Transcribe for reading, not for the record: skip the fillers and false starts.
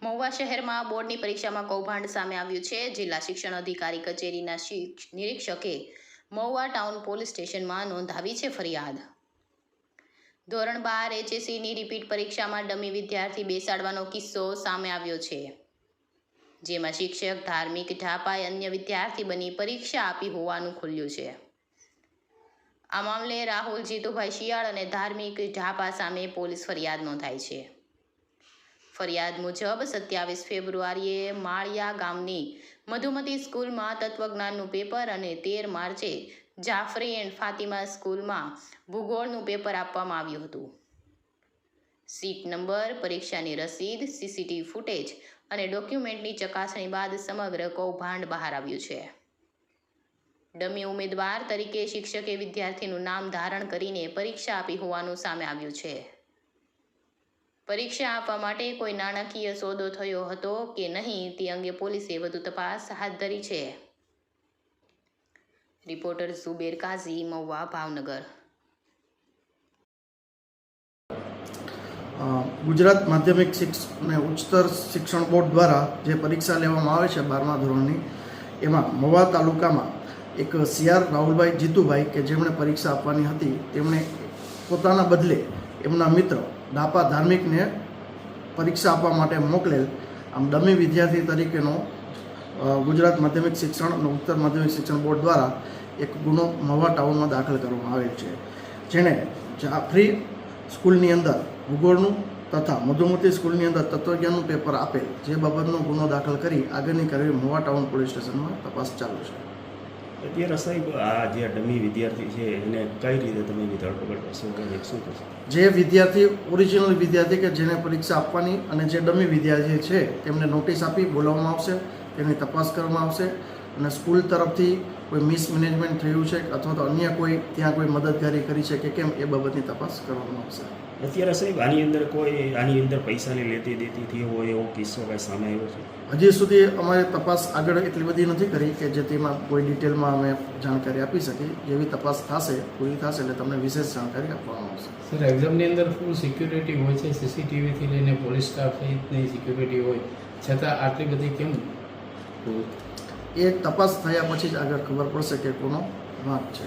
મહુવા શહેરમાં બોર્ડની પરીક્ષામાં કૌભાંડ સામે આવ્યું છે। જિલ્લા શિક્ષણ અધિકારી કચેરીના નિરીક્ષકે મહુવા ટાઉન પોલીસ સ્ટેશનમાં નોંધાવી છે ફરિયાદ। ધોરણ 12 HSCની રિપીટ પરીક્ષામાં ડમી વિદ્યાર્થી બેસાડવાનો કિસ્સો સામે આવ્યો છે, જેમાં શિક્ષક ધાર્મિક ઢાપાએ અન્ય વિદ્યાર્થી બની પરીક્ષા આપી હોવાનું ખુલ્યું છે। આ મામલે રાહુલ જીતુભાઈ શિયાળ અને ધાર્મિક ઢાપા સામે પોલીસ ફરિયાદ નોંધાઈ છે। ફરિયાદ મુજબ 27 ફેબ્રુઆરીએ માળિયા ગામની મધુમતી સ્કૂલમાં તત્વજ્ઞાનનું પેપર અને 13 માર્ચે જાફરી એન્ડ ફાતિમા સ્કૂલમાં ભૂગોળનું પેપર આપવામાં આવ્યું હતું। સીટ નંબર, પરીક્ષાની રસીદ, CCTV ફૂટેજ અને ડોક્યુમેન્ટની ચકાસણી બાદ સમગ્ર કૌભાંડ બહાર આવ્યું છે। ડમી ઉમેદવાર તરીકે શિક્ષકે વિદ્યાર્થીનું નામ ધારણ કરીને પરીક્ષા આપી હોવાનું સામે આવ્યું છે। પરીક્ષા આપવા માટે કોઈ નાણાકીય સોદો થયો હતો કે નહીં તે અંગે પોલીસે વધુ તપાસ હાથ ધરી છે। રિપોર્ટર ઝુબેર કાઝી, મહુવા, ભાવનગર। ગુજરાત માધ્યમિક અને ઉચ્ચતર શિક્ષણ બોર્ડ દ્વારા જે પરીક્ષા લેવામાં આવે છે 12મા ધોરણની, એમાં મહુવા તાલુકામાં એક CR રાહુલભાઈ જીતુભાઈ કે જેમણે પરીક્ષા આપવાની હતી, તેમણે પોતાના બદલે એમના મિત્ર ડાપા ધાર્મિકને પરીક્ષા આપવા માટે મોકલેલ આમ ડમી વિદ્યાર્થી તરીકેનો ગુજરાત માધ્યમિક શિક્ષણ અને ઉત્તર માધ્યમિક શિક્ષણ બોર્ડ દ્વારા એક ગુનો મહુવા ટાઉનમાં દાખલ કરવામાં આવેલ છે, જેણે જાફરી સ્કૂલની અંદર ભૂગોળનું તથા મધુમતી સ્કૂલની અંદર તત્વજ્ઞાનનું પેપર આપેલ, જે બાબતનો ગુનો દાખલ કરી આગળની કાર્યવાહી મહુવા ટાઉન પોલીસ સ્ટેશનમાં તપાસ ચાલુ છે। અત્યારે સાહેબ આ જે ડમી વિદ્યાર્થી છે એને કઈ રીતે તમે ધરપકડ કરશો અને શું કરશો? જે વિદ્યાર્થી ઓરિજિનલ વિદ્યાર્થી કે જેને પરીક્ષા આપવાની અને જે ડમી વિદ્યાર્થી છે તેમને નોટિસ આપી બોલાવવામાં આવશે, તેની તપાસ કરવામાં આવશે અને સ્કૂલ તરફથી કોઈ મિસમેનેજમેન્ટ થયું છે અથવા તો અન્ય કોઈ ત્યાં કોઈ મદદગારી કરી છે કે કેમ એ બાબતની તપાસ કરવામાં આવશે। અત્યારે સાહેબ આની અંદર પૈસાની લેતી દેતી થઈ હોય એવો કિસ્સો કાંઈ સામે આવ્યો છે? હજી સુધી અમારે તપાસ આગળ એટલી બધી નથી કરી કે જે તેમાં કોઈ ડિટેલમાં અમે જાણકારી આપી શકીએ। જેવી તપાસ થશે, પૂરી થશે એટલે તમને વિશેષ જાણકારી આપવામાં આવશે। સર, એક્ઝામની અંદર ફૂલ સિક્યુરિટી હોય છે, CCTVથી લઈને પોલીસ સ્ટાફ સહિતની સિક્યુરિટી હોય છતાં આટલી બધી કેમ? એ તપાસ થયા પછી જ આગળ ખબર પડશે કે કોનો વાંક છે।